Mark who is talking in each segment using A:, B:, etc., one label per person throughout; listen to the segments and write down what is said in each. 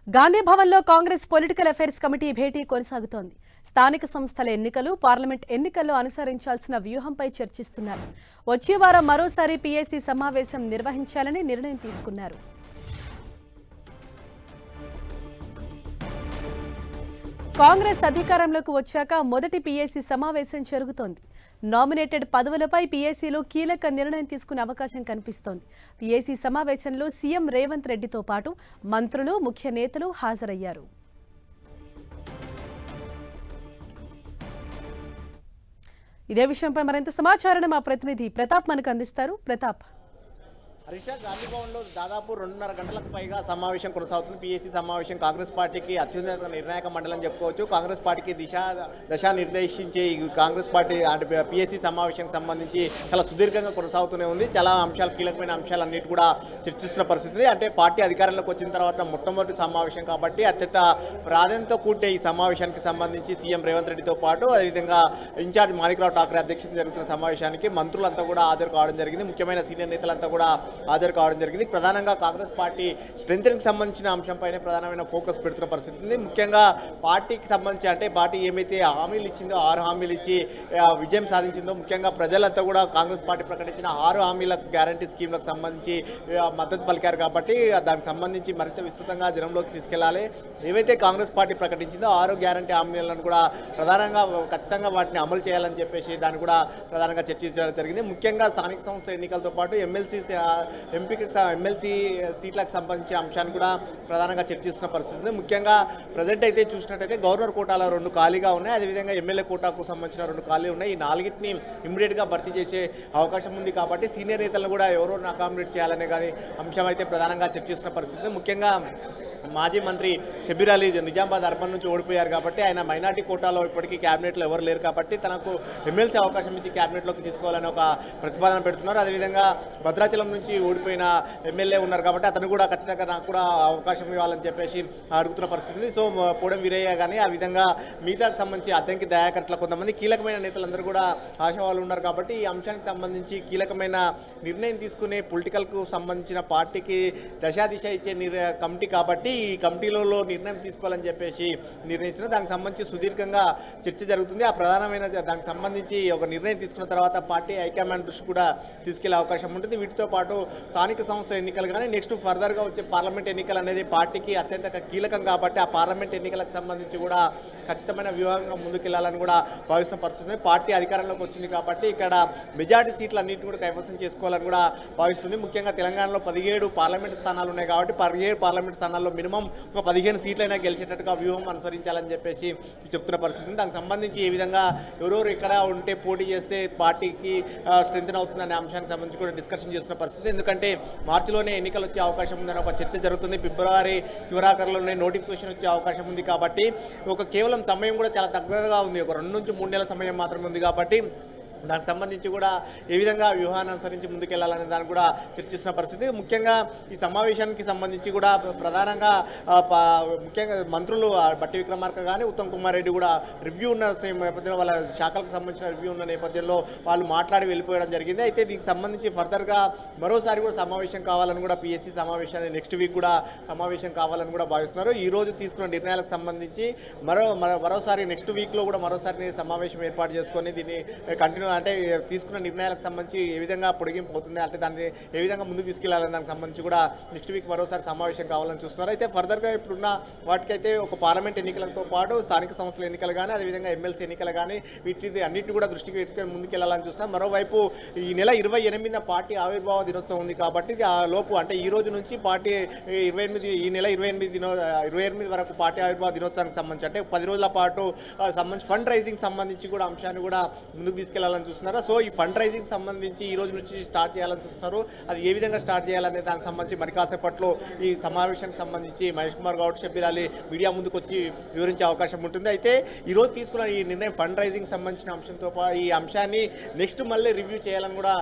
A: గాంధీ భవన్లో Congress political affairs committee భేటీ కొనసాగుతోంది. స్థానిక సంస్థల ఎన్నికలు, పార్లమెంట్ ఎన్నికల్లో అనుసరించాల్సిన వ్యూహంపై చర్చిస్తున్నారు. వచ్చే వారం మరోసారి పీఏసీ సమావేశం నిర్వహించాలని నిర్ణయం తీసుకున్నారు. కాంగ్రెస్ అధికారంలోకి వచ్చాక మొదటి పీఏసీ సమావేశం జరుగుతోంది. నామినేటెడ్ పదవులపై పీఏసీలో కీలక నిర్ణయం తీసుకునే అవకాశం కనిపిస్తోంది. పీఏసీ సమావేశంలో సీఎం రేవంత్ రెడ్డితో పాటు మంత్రులు, ముఖ్య నేతలు హాజరయ్యారు. ఇదే విషయంపై మరింత సమాచారాన్ని మా ప్రతినిధి ప్రతాప్ మనకు అందిస్తారు. ప్రతాప్,
B: హరీషా, గాంధీ భవన్లో దాదాపు 2.5 గంటలకు పైగా సమావేశం కొనసాగుతుంది. పీఏసీ సమావేశం కాంగ్రెస్ పార్టీకి అత్యున్నత నిర్ణాయక మండలం చెప్పుకోవచ్చు. కాంగ్రెస్ పార్టీకి దశ నిర్దేశించే ఈ కాంగ్రెస్ పార్టీ అంటే పీఏసీ సమావేశానికి సంబంధించి చాలా సుదీర్ఘంగా కొనసాగుతూనే ఉంది. చాలా అంశాలు, కీలకమైన అంశాలన్నిటి కూడా చర్చిస్తున్న పరిస్థితి. అంటే పార్టీ అధికారంలోకి వచ్చిన తర్వాత మొట్టమొదటి సమావేశం కాబట్టి అత్యంత ప్రాధాన్యతతో కూడిన ఈ సమావేశానికి సంబంధించి సీఎం రేవంత్ రెడ్డితో పాటు అదేవిధంగా ఇన్ఛార్జ్ మాణిక్రావు ఠాకరే అధ్యక్షతన జరుగుతున్న సమావేశానికి మంత్రులంతా కూడా హాజరు కావడం జరిగింది. ముఖ్యమైన సీనియర్ నేతలంతా కూడా హాజరు కావడం జరిగింది. ప్రధానంగా కాంగ్రెస్ పార్టీ స్ట్రెంగ్త్కి సంబంధించిన అంశంపైనే ప్రధానమైన ఫోకస్ పెడుతున్న పరిస్థితి ఉంది. ముఖ్యంగా పార్టీకి సంబంధించి అంటే పార్టీ ఏమైతే హామీలు ఇచ్చిందో 6 హామీలు ఇచ్చి విజయం సాధించిందో, ముఖ్యంగా ప్రజలంతా కూడా కాంగ్రెస్ పార్టీ ప్రకటించిన 6 హామీల గ్యారంటీ స్కీమ్లకు సంబంధించి మద్దతు పలికారు కాబట్టి దానికి సంబంధించి మరింత విస్తృతంగా జనంలోకి తీసుకెళ్లాలి. ఏవైతే కాంగ్రెస్ పార్టీ ప్రకటించిందో 6 గ్యారంటీ హామీలను కూడా ప్రధానంగా ఖచ్చితంగా వాటిని అమలు చేయాలని చెప్పేసి దాన్ని కూడా ప్రధానంగా చర్చించడం జరిగింది. ముఖ్యంగా స్థానిక సంస్థల ఎన్నికలతో పాటు ఎమ్మెల్సీ సీట్లకు సంబంధించిన అంశాన్ని కూడా ప్రధానంగా చర్చిస్తున్న పరిస్థితి ఉంది. ముఖ్యంగా ప్రజెంట్ అయితే చూసినట్టయితే గవర్నర్ కోటాలో 2 ఖాళీగా ఉన్నాయి. అదేవిధంగా ఎమ్మెల్యే కోటాకు సంబంధించిన 2 ఖాళీలు ఉన్నాయి. ఈ 4టిని ఇమ్మీడియట్గా భర్తీ చేసే అవకాశం ఉంది కాబట్టి సీనియర్ నేతలను కూడా ఎవరో అకామిడేట్ చేయాలనే కానీ అంశం అయితే ప్రధానంగా చర్చిస్తున్న పరిస్థితి. ముఖ్యంగా మాజీ మంత్రి షబీర్ అలీ నిజామాబాద్ అర్బన్ నుంచి ఓడిపోయారు కాబట్టి ఆయన మైనార్టీ కోటాలో ఇప్పటికీ క్యాబినెట్లో ఎవరు లేరు కాబట్టి తనకు ఎమ్మెల్సీ అవకాశం ఇచ్చి క్యాబినెట్లోకి తీసుకోవాలని ఒక ప్రతిపాదన పెడుతున్నారు. అదేవిధంగా భద్రాచలం నుంచి ఓడిపోయిన ఎమ్మెల్యే ఉన్నారు కాబట్టి అతను కూడా ఖచ్చితంగా నాకు కూడా అవకాశం ఇవ్వాలని చెప్పేసి అడుగుతున్న పరిస్థితి. సో పోడం వీరయ్య కానీ ఆ విధంగా మిగతాకు సంబంధించి అద్దంకి దయాకర్ల కొంతమంది కీలకమైన నేతలందరూ కూడా ఆశావాళ్ళు ఉన్నారు కాబట్టి ఈ అంశానికి సంబంధించి కీలకమైన నిర్ణయం తీసుకునే పొలిటికల్కు సంబంధించిన పార్టీకి దశ ఇచ్చే కమిటీ కాబట్టి ఈ కమిటీలలో నిర్ణయం తీసుకోవాలని చెప్పేసి నిర్ణయిస్తున్నారు. దానికి సంబంధించి సుదీర్ఘంగా చర్చ జరుగుతుంది. ఆ ప్రధానమైన దానికి సంబంధించి ఒక నిర్ణయం తీసుకున్న తర్వాత పార్టీ హైకమాండ్ దృష్టి కూడా తీసుకెళ్లే అవకాశం ఉంటుంది. వీటితో పాటు స్థానిక సంస్థల ఎన్నికలు కానీ నెక్స్ట్ ఫర్దర్గా వచ్చే పార్లమెంట్ ఎన్నికలు అనేది పార్టీకి అత్యంత కీలకం కాబట్టి ఆ పార్లమెంట్ ఎన్నికలకు సంబంధించి కూడా ఖచ్చితమైన వ్యూహంగా ముందుకెళ్లాలని కూడా భావిస్తున్న పరిస్థితుంది. పార్టీ అధికారంలోకి వచ్చింది కాబట్టి ఇక్కడ మెజార్టీ సీట్లు అన్నింటినీ కూడా కైవసం చేసుకోవాలని కూడా భావిస్తుంది. ముఖ్యంగా తెలంగాణలో 17 పార్లమెంట్ స్థానాలు ఉన్నాయి కాబట్టి 17 పార్లమెంట్ స్థానాల్లో మినిమం ఒక 15 సీట్లైనా గెలిచేటట్టుగా వ్యూహం అనుసరించాలని చెప్పేసి చెప్తున్న పరిస్థితి. దానికి సంబంధించి ఏ విధంగా ఎవరెవరు ఇక్కడ ఉంటే పోటీ చేస్తే పార్టీకి స్ట్రెంగ్త్ అవుతుందనే అంశానికి సంబంధించి కూడా డిస్కషన్ చేస్తున్న పరిస్థితి. ఎందుకంటే మార్చిలోనే ఎన్నికలు వచ్చే అవకాశం ఉందని ఒక చర్చ జరుగుతుంది. ఫిబ్రవరి చివరాఖరులోనే నోటిఫికేషన్ వచ్చే అవకాశం ఉంది కాబట్టి కేవలం సమయం కూడా చాలా దగ్గరగా ఉంది. ఒక 2 నుంచి 3 నెలల సమయం మాత్రమే ఉంది కాబట్టి దానికి సంబంధించి కూడా ఏ విధంగా వ్యూహాన్ని అనుసరించి ముందుకెళ్లాలనే దాన్ని కూడా చర్చిస్తున్న పరిస్థితి. ముఖ్యంగా ఈ సమావేశానికి సంబంధించి కూడా ప్రధానంగా ముఖ్యంగా మంత్రులు బట్టి విక్రమార్క కానీ ఉత్తమ్ కుమార్ రెడ్డి కూడా రివ్యూ ఉన్న నేపథ్యంలో వాళ్ళ శాఖలకు సంబంధించిన రివ్యూ ఉన్న నేపథ్యంలో వాళ్ళు మాట్లాడి వెళ్ళిపోవడం జరిగింది. అయితే దీనికి సంబంధించి ఫర్దర్గా మరోసారి కూడా సమావేశం కావాలని కూడా పీఎస్సీ సమావేశాన్ని నెక్స్ట్ వీక్ కూడా సమావేశం కావాలని కూడా భావిస్తున్నారు. ఈ రోజు తీసుకున్న నిర్ణయాలకు సంబంధించి మరోసారి నెక్స్ట్ వీక్లో కూడా మరోసారి సమావేశం ఏర్పాటు చేసుకొని దీన్ని కంటిన్యూ అంటే తీసుకున్న నిర్ణయాలకు సంబంధించి ఏ విధంగా పొడిగింపు అవుతుంది అంటే దాన్ని ఏ విధంగా ముందుకు తీసుకెళ్లాలని దానికి సంబంధించి కూడా నెక్స్ట్ వీక్ మరోసారి సమావేశం కావాలని చూస్తున్నారు. అయితే ఫర్దర్గా ఇప్పుడున్న వాటికైతే ఒక పార్లమెంట్ ఎన్నికలతో పాటు స్థానిక సంస్థల ఎన్నికలు కానీ అదేవిధంగా ఎమ్మెల్సీ ఎన్నికలు కానీ అన్నింటినీ కూడా దృష్టికి పెట్టుకొని ముందుకెళ్లాలని చూస్తున్నారు. మరోవైపు ఈ నెల 28న పార్టీ ఆవిర్భావ దినోత్సవం ఉంది కాబట్టి ఆ లోపు అంటే ఈ రోజు నుంచి పార్టీ 28 ఈ నెల 28 వరకు పార్టీ ఆవిర్భావ దినోత్సవానికి సంబంధించి అంటే 10 రోజుల పాటు సంబంధించి ఫండ్ రైజింగ్ సంబంధించి కూడా అంశాన్ని కూడా ముందుకు తీసుకెళ్లాలని చూస్తున్నారు. సో ఈ ఫండ్ రైజింగ్ సంబంధించి ఈ రోజు నుంచి స్టార్ట్ చేయాలని చూస్తున్నారు. అది ఏ విధంగా స్టార్ట్ చేయాలనే దానికి సంబంధించి మరి కాసేపట్లో ఈ సమావేశానికి సంబంధించి మహేష్ కుమార్ గౌడ్, షబీర్ అలీ మీడియా ముందుకు వచ్చి వివరించే అవకాశం ఉంటుంది. అయితే ఈరోజు తీసుకున్న ఈ నిర్ణయం ఫండ్ రైజింగ్ సంబంధించిన అంశంతో పాటు ఈ అంశాన్ని నెక్స్ట్ మళ్ళీ రివ్యూ చేయాలని కూడా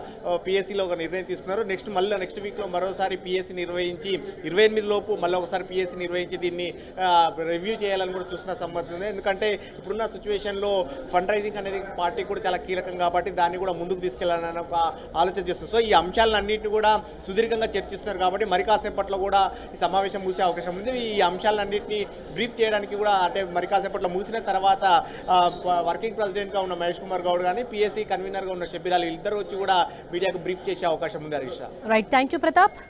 B: పీఎస్సీలో ఒక నిర్ణయం తీసుకున్నారు. నెక్స్ట్ వీక్లో మరోసారి పీఎస్సీ నిర్వహించి 28 లోపు మళ్ళీ ఒకసారి పీఎస్సీ నిర్వహించి దీన్ని రివ్యూ చేయాలని కూడా చూస్తున్న సంబంధం ఉంది. ఎందుకంటే ఇప్పుడున్న సిచ్యువేషన్లో ఫండ్ రైజింగ్ అనేది పార్టీ కూడా చాలా కీలకంగా కాబట్టి దాన్ని కూడా ముందుకు తీసుకెళ్లాలని ఒక ఆలోచన చేస్తుంది. సో ఈ అంశాలన్నింటినీ కూడా సుదీర్ఘంగా చర్చిస్తున్నారు కాబట్టి మరి కాసేపట్లో కూడా ఈ సమావేశం ముగిసే అవకాశం ఉంది. ఈ అంశాలన్నింటినీ బ్రీఫ్ చేయడానికి కూడా అంటే మరి కాసేపట్లో ముగిసిన తర్వాత వర్కింగ్ ప్రెసిడెంట్గా ఉన్న మహేష్ కుమార్ గౌడ్ కానీ పిఎస్సి కన్వీనర్గా ఉన్న షబ్బీర్ అలీ ఇద్దరు వచ్చి కూడా మీడియాకు బ్రీఫ్ చేసే అవకాశం ఉంది. Harish
A: right, thank you Pratap.